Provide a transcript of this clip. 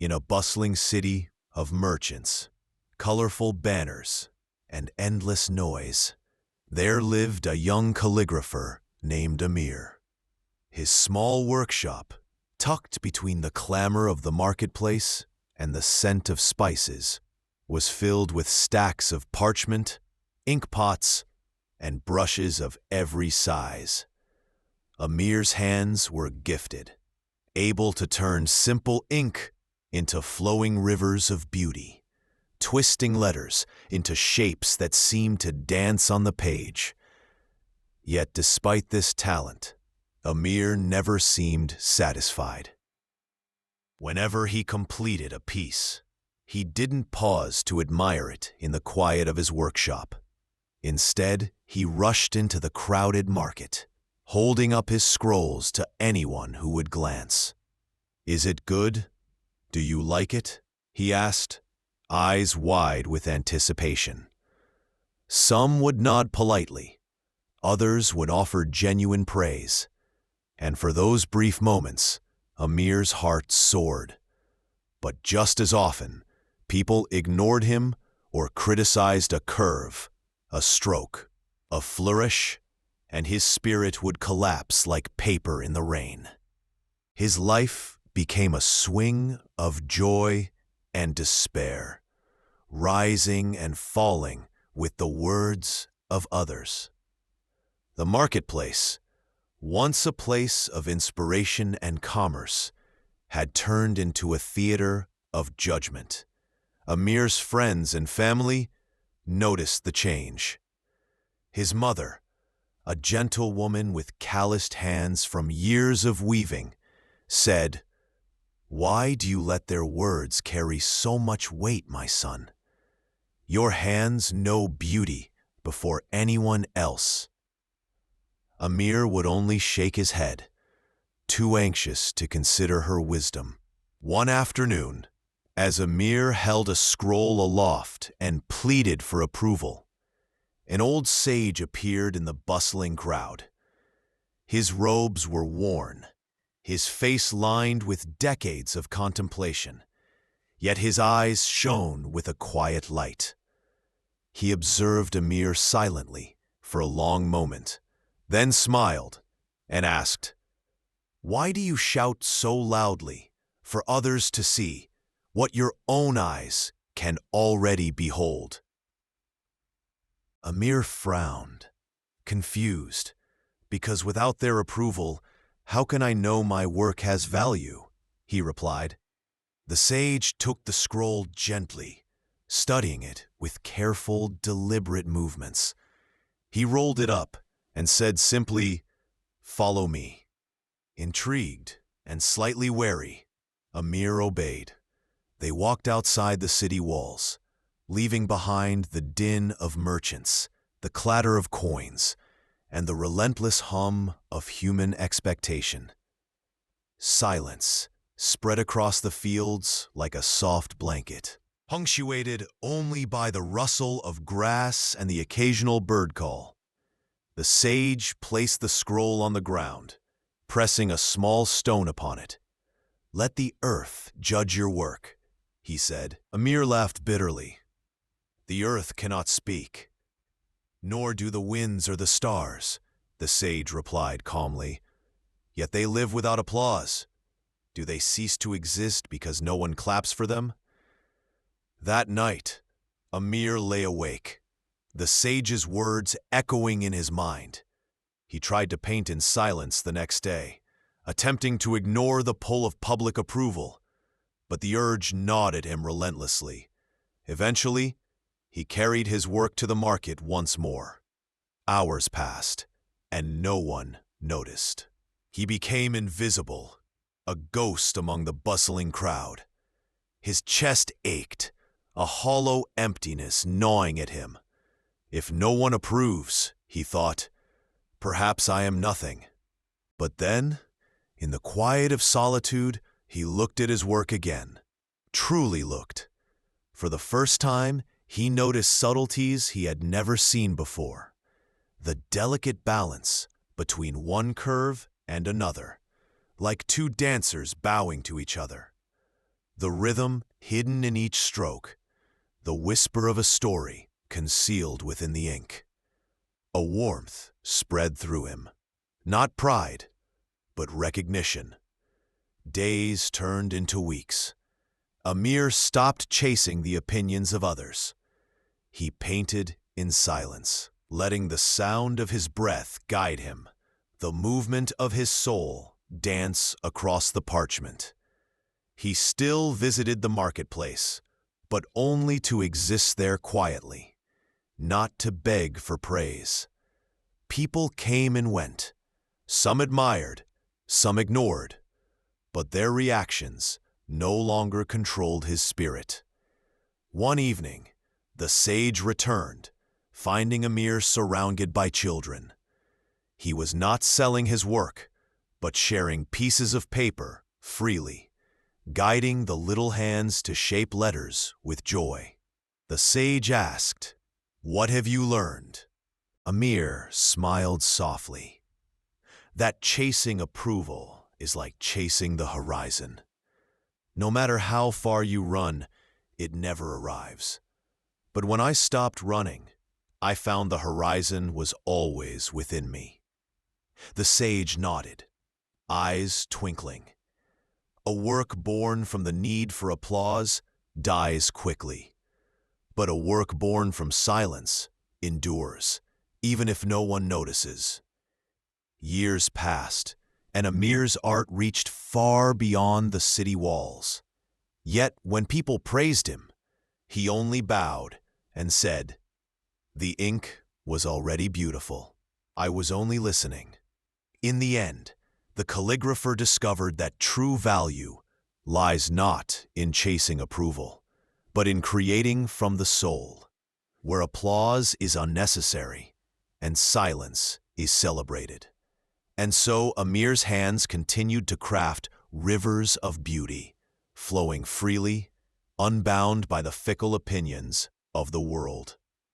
In a bustling city of merchants, colorful banners, and endless noise, there lived a young calligrapher named Amir. His small workshop, tucked between the clamor of the marketplace and the scent of spices, was filled with stacks of parchment, ink pots, and brushes of every size. Amir's hands were gifted, able to turn simple ink into flowing rivers of beauty, twisting letters into shapes that seemed to dance on the page. Yet despite this talent, Amir never seemed satisfied. Whenever he completed a piece, he didn't pause to admire it in the quiet of his workshop. Instead, he rushed into the crowded market, holding up his scrolls to anyone who would glance. "Is it good? Do you like it?" he asked, eyes wide with anticipation. Some would nod politely, others would offer genuine praise, and for those brief moments, Amir's heart soared. But just as often, people ignored him or criticized a curve, a stroke, a flourish, and his spirit would collapse like paper in the rain. His life became a swing of joy and despair, rising and falling with the words of others. The marketplace, once a place of inspiration and commerce, had turned into a theater of judgment. Amir's friends and family noticed the change. His mother, a gentle woman with calloused hands from years of weaving, said, "Why do you let their words carry so much weight, my son? Your hands know beauty before anyone else." Amir would only shake his head, too anxious to consider her wisdom. One afternoon, as Amir held a scroll aloft and pleaded for approval, an old sage appeared in the bustling crowd. His robes were worn, his face lined with decades of contemplation, yet his eyes shone with a quiet light. He observed Amir silently for a long moment, then smiled and asked, "Why do you shout so loudly for others to see what your own eyes can already behold?" Amir frowned, confused, because without their approval, "How can I know my work has value?" he replied. The sage took the scroll gently, studying it with careful, deliberate movements. He rolled it up and said simply, "Follow me." Intrigued and slightly wary, Amir obeyed. They walked outside the city walls, leaving behind the din of merchants, the clatter of coins, and the relentless hum of human expectation. Silence spread across the fields like a soft blanket, punctuated only by the rustle of grass and the occasional bird call. The sage placed the scroll on the ground, pressing a small stone upon it. "Let the earth judge your work," he said. Amir laughed bitterly. "The earth cannot speak, nor do the winds or the stars," the sage replied calmly. "Yet they live without applause. Do they cease to exist because no one claps for them?" That night, Amir lay awake, the sage's words echoing in his mind. He tried to paint in silence the next day, attempting to ignore the pull of public approval, but the urge gnawed at him relentlessly. Eventually, he carried his work to the market once more. Hours passed, and no one noticed. He became invisible, a ghost among the bustling crowd. His chest ached, a hollow emptiness gnawing at him. "If no one approves," he thought, "perhaps I am nothing." But then, in the quiet of solitude, he looked at his work again. Truly looked. For the first time, he noticed subtleties he had never seen before. The delicate balance between one curve and another, like two dancers bowing to each other. the rhythm hidden in each stroke, the whisper of a story concealed within the ink. A warmth spread through him, not pride, but recognition. Days turned into weeks. Amir stopped chasing the opinions of others. He painted in silence, letting the sound of his breath guide him, the movement of his soul dance across the parchment. He still visited the marketplace, but only to exist there quietly, not to beg for praise. People came and went. Some admired, some ignored, but their reactions no longer controlled his spirit. One evening, the sage returned, finding Amir surrounded by children. He was not selling his work, but sharing pieces of paper freely, guiding the little hands to shape letters with joy. The sage asked, "What have you learned?" Amir smiled softly. That chasing approval is like chasing the horizon. No matter how far you run, it never arrives. But when I stopped running, I found the horizon was always within me. The sage nodded, eyes twinkling. A work born from the need for applause dies quickly, but a work born from silence endures, even if no one notices. Years passed, and Amir's art reached far beyond the city walls. Yet when people praised him, he only bowed and said, "The ink was already beautiful. I was only listening." In the end, the calligrapher discovered that true value lies not in chasing approval, but in creating from the soul, where applause is unnecessary and silence is celebrated. And so Amir's hands continued to craft rivers of beauty, flowing freely, unbound by the fickle opinions of the world.